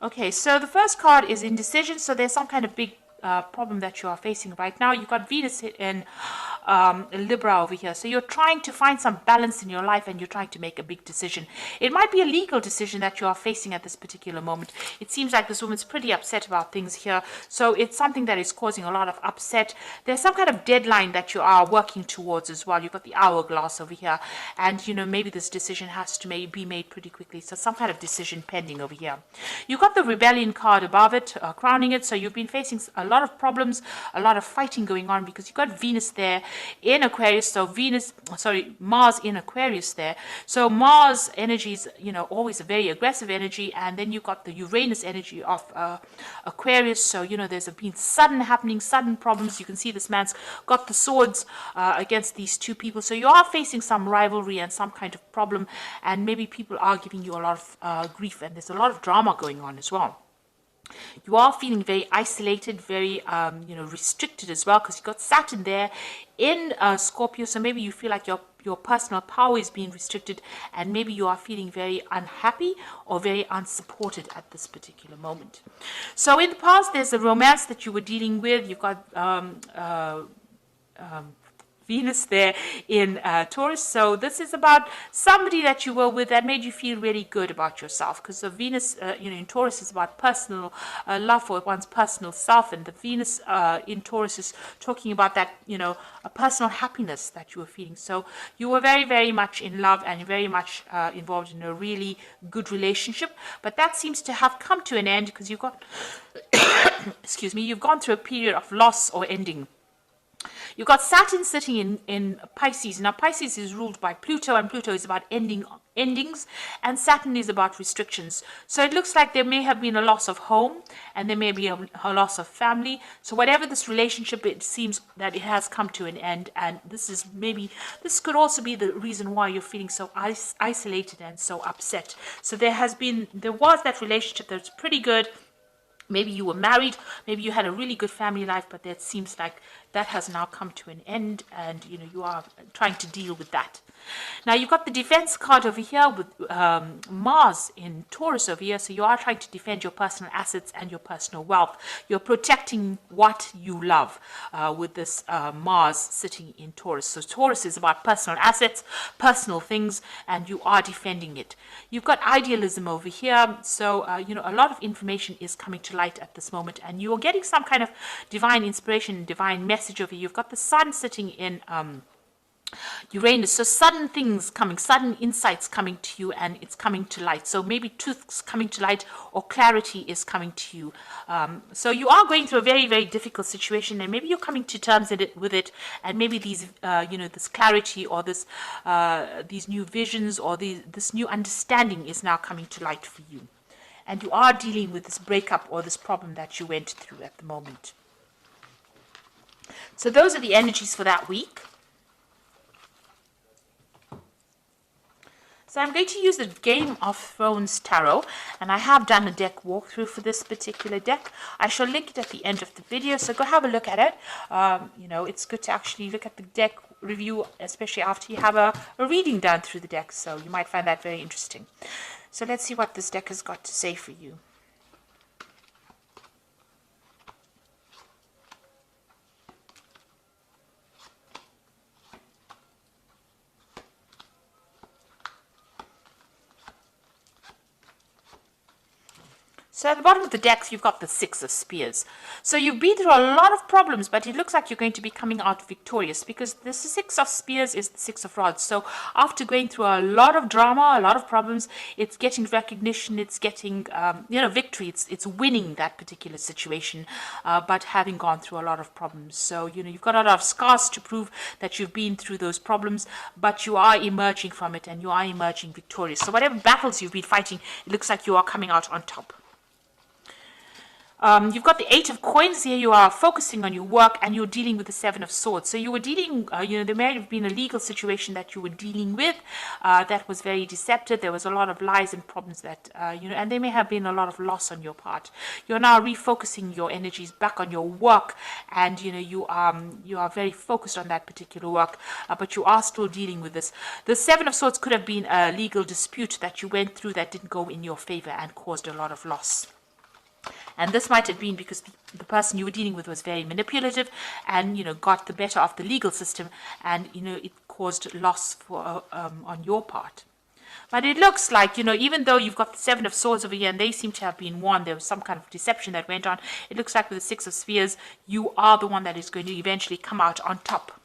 Okay, so the first card is indecision. So there's some kind of big problem that you are facing right now. You've got Venus in Libra over here. So you're trying to find some balance in your life and you're trying to make a big decision. It might be a legal decision that you are facing at this particular moment. It seems like this woman's pretty upset about things here. So it's something that is causing a lot of upset. There's some kind of deadline that you are working towards as well. You've got the hourglass over here. And, you know, maybe this decision has to be made pretty quickly. So some kind of decision pending over here. You've got the rebellion card above it, crowning it. So you've been facing a lot of problems, a lot of fighting going on because you've got Venus there in Aquarius. So Mars in Aquarius there. So Mars energy is, you know, always a very aggressive energy. And then you've got the Uranus energy of Aquarius. So, you know, there's been sudden problems. You can see this man's got the swords against these two people. So you are facing some rivalry and some kind of problem. And maybe people are giving you a lot of grief. And there's a lot of drama going on as well. You are feeling very isolated, very restricted as well, because you've got Saturn there in Scorpio. So maybe you feel like your personal power is being restricted, and maybe you are feeling very unhappy or very unsupported at this particular moment. So in the past, there's a romance that you were dealing with. You've got Venus there in Taurus. So this is about somebody that you were with that made you feel really good about yourself, because the Venus in Taurus is about personal love for one's personal self, and the Venus in Taurus is talking about that, you know, a personal happiness that you were feeling. So you were very, very much in love and very much involved in a really good relationship, but that seems to have come to an end because you've got excuse me, you've gone through a period of loss or ending. You've got Saturn sitting in Pisces. Now, Pisces is ruled by Pluto, and Pluto is about endings, and Saturn is about restrictions. So it looks like there may have been a loss of home, and there may be a loss of family. So whatever this relationship, it seems that it has come to an end, and this could also be the reason why you're feeling so isolated and so upset. So there was that relationship that's pretty good. Maybe you were married, maybe you had a really good family life, but it seems like that has now come to an end, and you know you are trying to deal with that. Now you've got the defense card over here with Mars in Taurus over here, so you are trying to defend your personal assets and your personal wealth. You're protecting what you love with this Mars sitting in Taurus. So Taurus is about personal assets, personal things, and you are defending it. You've got idealism over here, so a lot of information is coming to light at this moment, and you're getting some kind of divine inspiration, divine message over here. You've got the sun sitting in Uranus, so sudden things coming, sudden insights coming to you, and it's coming to light. So maybe truth's coming to light or clarity is coming to you. So you are going through a very, very difficult situation, and maybe you're coming to terms with it, and maybe these, this clarity or these new visions or this new understanding is now coming to light for you. And you are dealing with this breakup or this problem that you went through at the moment. So those are the energies for that week. So I'm going to use the Game of Thrones Tarot, and I have done a deck walkthrough for this particular deck. I shall link it at the end of the video, so go have a look at it. It's good to actually look at the deck review, especially after you have a reading done through the deck, so you might find that very interesting. So let's see what this deck has got to say for you. So at the bottom of the deck, you've got the Six of Spears. So you've been through a lot of problems, but it looks like you're going to be coming out victorious, because the Six of Spears is the Six of Rods. So after going through a lot of drama, a lot of problems, it's getting recognition, it's getting, victory. It's winning that particular situation, but having gone through a lot of problems. So, you've got a lot of scars to prove that you've been through those problems, but you are emerging from it, and you are emerging victorious. So whatever battles you've been fighting, it looks like you are coming out on top. You've got the Eight of Coins here. You are focusing on your work, and you're dealing with the Seven of Swords. So you were dealing, there may have been a legal situation that you were dealing with that was very deceptive. There was a lot of lies and problems that, and there may have been a lot of loss on your part. You're now refocusing your energies back on your work, and, you are very focused on that particular work, but you are still dealing with this. The Seven of Swords could have been a legal dispute that you went through that didn't go in your favor and caused a lot of loss. And this might have been because the person you were dealing with was very manipulative and, got the better of the legal system, and, it caused loss for on your part. But it looks like, even though you've got the Seven of Swords over here and they seem to have been won, there was some kind of deception that went on. It looks like with the Six of Spears, you are the one that is going to eventually come out on top.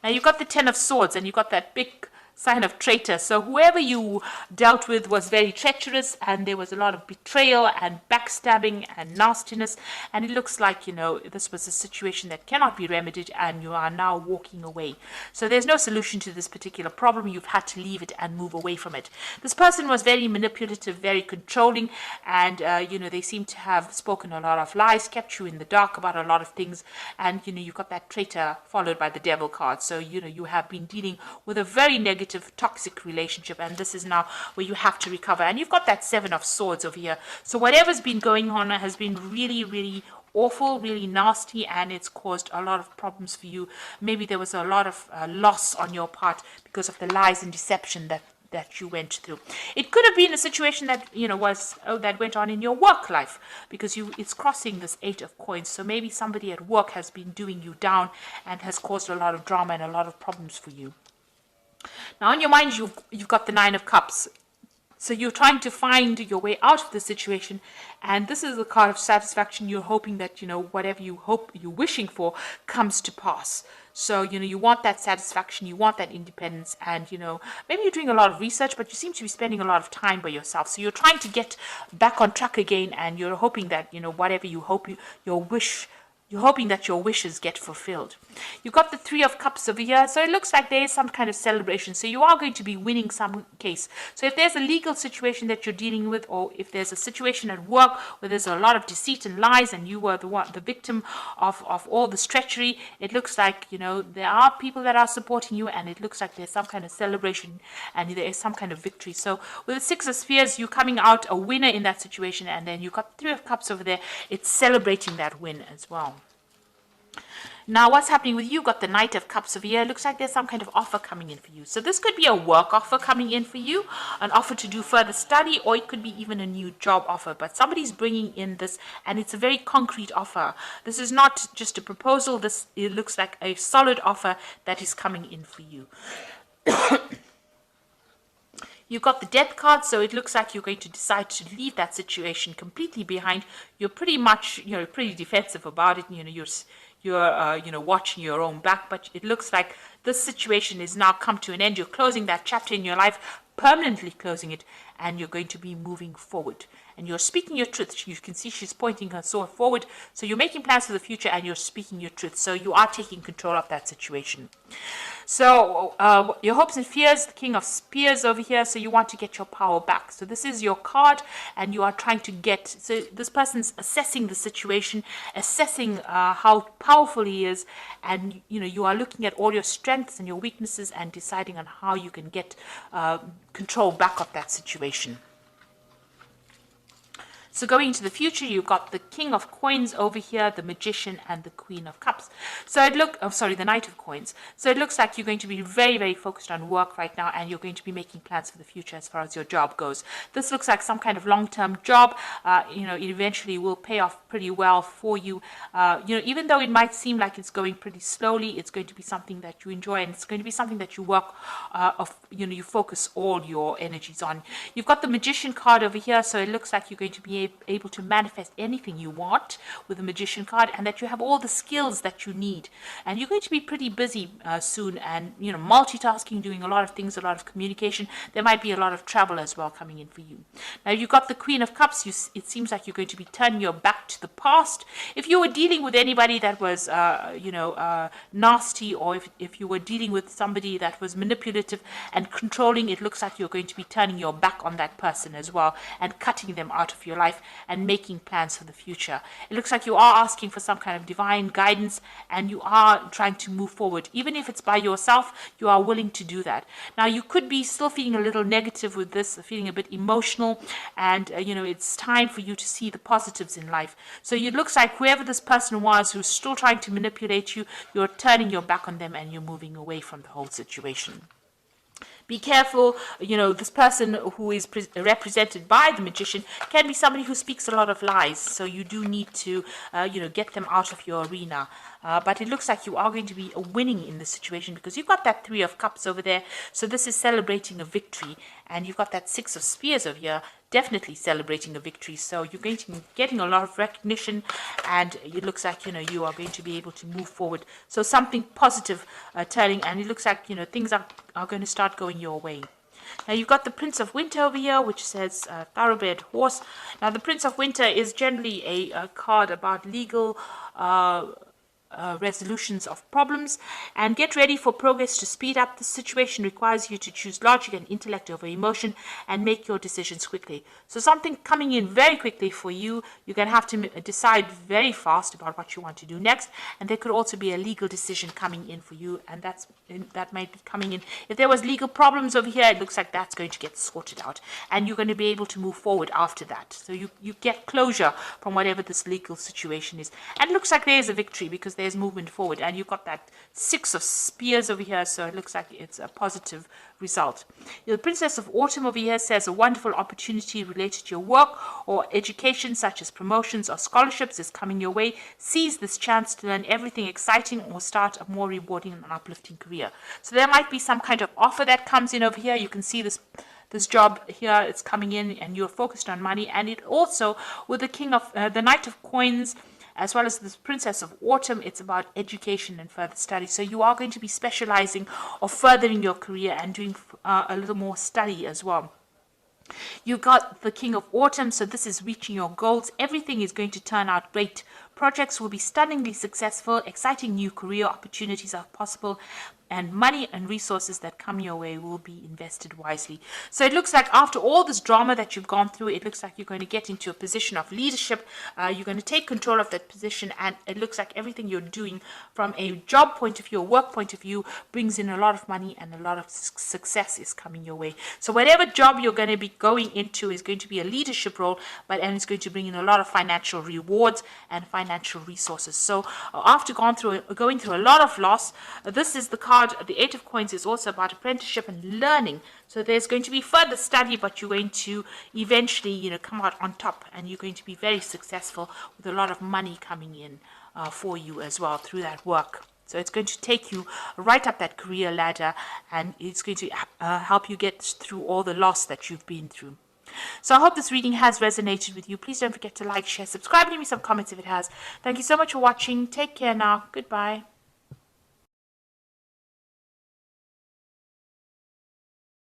Now you've got the Ten of Swords and you've got that big sign of traitor. So whoever you dealt with was very treacherous, and there was a lot of betrayal and backstabbing and nastiness. And it looks like, this was a situation that cannot be remedied, and you are now walking away. So there's no solution to this particular problem. You've had to leave it and move away from it. This person was very manipulative, very controlling, and, they seem to have spoken a lot of lies, kept you in the dark about a lot of things. And, you've got that traitor followed by the devil card. So, you have been dealing with a very negative, toxic relationship, and this is now where you have to recover. And you've got that Seven of Swords over here. So whatever's been going on has been really, really awful, really nasty, and it's caused a lot of problems for you. Maybe there was a lot of loss on your part because of the lies and deception that you went through. It could have been a situation that that went on in your work life, because it's crossing this Eight of Coins. So maybe somebody at work has been doing you down and has caused a lot of drama and a lot of problems for you. Now, in your mind, you've got the Nine of Cups. So you're trying to find your way out of the situation. And this is the card of satisfaction. You're hoping that, whatever you're wishing for comes to pass. So, you want that satisfaction, you want that independence, and, maybe you're doing a lot of research, but you seem to be spending a lot of time by yourself. So you're trying to get back on track again, and you're hoping that, whatever you hope you're hoping that your wishes get fulfilled. You've got the Three of Cups over here, so it looks like there is some kind of celebration. So you are going to be winning some case. So if there's a legal situation that you're dealing with, or if there's a situation at work where there's a lot of deceit and lies, and you were the victim of all this treachery, it looks like, there are people that are supporting you, and it looks like there's some kind of celebration and there is some kind of victory. So with the Six of Spears, you're coming out a winner in that situation, and then you've got Three of Cups over there. It's celebrating that win as well. Now, what's happening with you? Got the Knight of Cups over here. Looks like there's some kind of offer coming in for you. So this could be a work offer coming in for you, an offer to do further study, or it could be even a new job offer. But somebody's bringing in this, and it's a very concrete offer. This is not just a proposal. It looks like a solid offer that is coming in for you. You've got the Death card, so it looks like you're going to decide to leave that situation completely behind. You're pretty much, pretty defensive about it. You're watching your own back, but it looks like this situation is now come to an end. You're closing that chapter in your life, permanently closing it, and you're going to be moving forward. And you're speaking your truth. You can see she's pointing her sword forward. So you're making plans for the future, and you're speaking your truth. So you are taking control of that situation. So your hopes and fears, the King of Spears over here. So you want to get your power back. So this is your card, and you are trying to get. So this person's assessing the situation, assessing how powerful he is, and you are looking at all your strengths and your weaknesses and deciding on how you can get control back of that situation. So going into the future, you've got the King of Coins over here, the Magician, and the Queen of Cups. So the Knight of Coins. So it looks like you're going to be very, very focused on work right now, and you're going to be making plans for the future as far as your job goes. This looks like some kind of long-term job. It eventually will pay off pretty well for you. Even though it might seem like it's going pretty slowly, it's going to be something that you enjoy, and it's going to be something that you work you focus all your energies on. You've got the Magician card over here, so it looks like you're going to be able to manifest anything you want with the Magician card, and that you have all the skills that you need, and you're going to be pretty busy soon, and multitasking, doing a lot of things, a lot of communication. There might be a lot of travel as well coming in for you. Now you've got the Queen of Cups. It seems like you're going to be turning your back to the past. If you were dealing with anybody that was nasty, or if you were dealing with somebody that was manipulative and controlling, it looks like you're going to be turning your back on that person as well, and cutting them out of your life and making plans for the future. It looks like you are asking for some kind of divine guidance, and you are trying to move forward. Even if it's by yourself, you are willing to do that. Now you could be still feeling a little negative with this, feeling a bit emotional, and it's time for you to see the positives in life. So it looks like whoever this person was who's still trying to manipulate you, you're turning your back on them, and you're moving away from the whole situation. Be careful, this person who is represented by the magician can be somebody who speaks a lot of lies. So you do need to, get them out of your arena. But it looks like you are going to be winning in this situation because you've got that 3 of Cups over there. So this is celebrating a victory. And you've got that 6 of Spears over here, definitely celebrating a victory. So you're going to be getting a lot of recognition, and it looks like, you are going to be able to move forward. So something positive turning, and it looks like, things are going to start going your way. Now you've got the Prince of Winter over here, which says thoroughbred horse. Now the Prince of Winter is generally a card about legal resolutions of problems, and get ready for progress to speed up. The situation requires you to choose logic and intellect over emotion and make your decisions quickly. So something coming in very quickly for you. You're going to have to decide very fast about what you want to do next, and there could also be a legal decision coming in for you, and that might be coming in. If there was legal problems over here, it looks like that's going to get sorted out, and you're going to be able to move forward after that. So you get closure from whatever this legal situation is, and it looks like there's a victory because there's movement forward, and you've got that 6 of Spears over here, so it looks like it's a positive result. The Princess of Autumn over here says a wonderful opportunity related to your work or education, such as promotions or scholarships, is coming your way. Seize this chance to learn everything exciting or start a more rewarding and uplifting career. So there might be some kind of offer that comes in over here. You can see this job here, it's coming in, and you're focused on money. And it also, with the Knight of Coins, as well as the Princess of Autumn, it's about education and further study. So you are going to be specializing or furthering your career and doing a little more study as well. You got the King of Autumn, so this is reaching your goals. Everything is going to turn out great. Projects will be stunningly successful. Exciting new career opportunities are possible, and money and resources that come your way will be invested wisely. So it looks like after all this drama that you've gone through, it looks like you're going to get into a position of leadership. You're going to take control of that position, and it looks like everything you're doing from a job point of view, a work point of view, brings in a lot of money, and a lot of success is coming your way. So whatever job you're going to be going into is going to be a leadership role, and it's going to bring in a lot of financial rewards and financial resources. So after going through a lot of loss, this is the card. The 8 of Coins is also about apprenticeship and learning. So there's going to be further study, but you're going to eventually, come out on top, and you're going to be very successful with a lot of money coming in for you as well through that work. So it's going to take you right up that career ladder, and it's going to help you get through all the loss that you've been through. So I hope this reading has resonated with you. Please don't forget to like, share, subscribe, leave me some comments if it has. Thank you so much for watching. Take care now. Goodbye.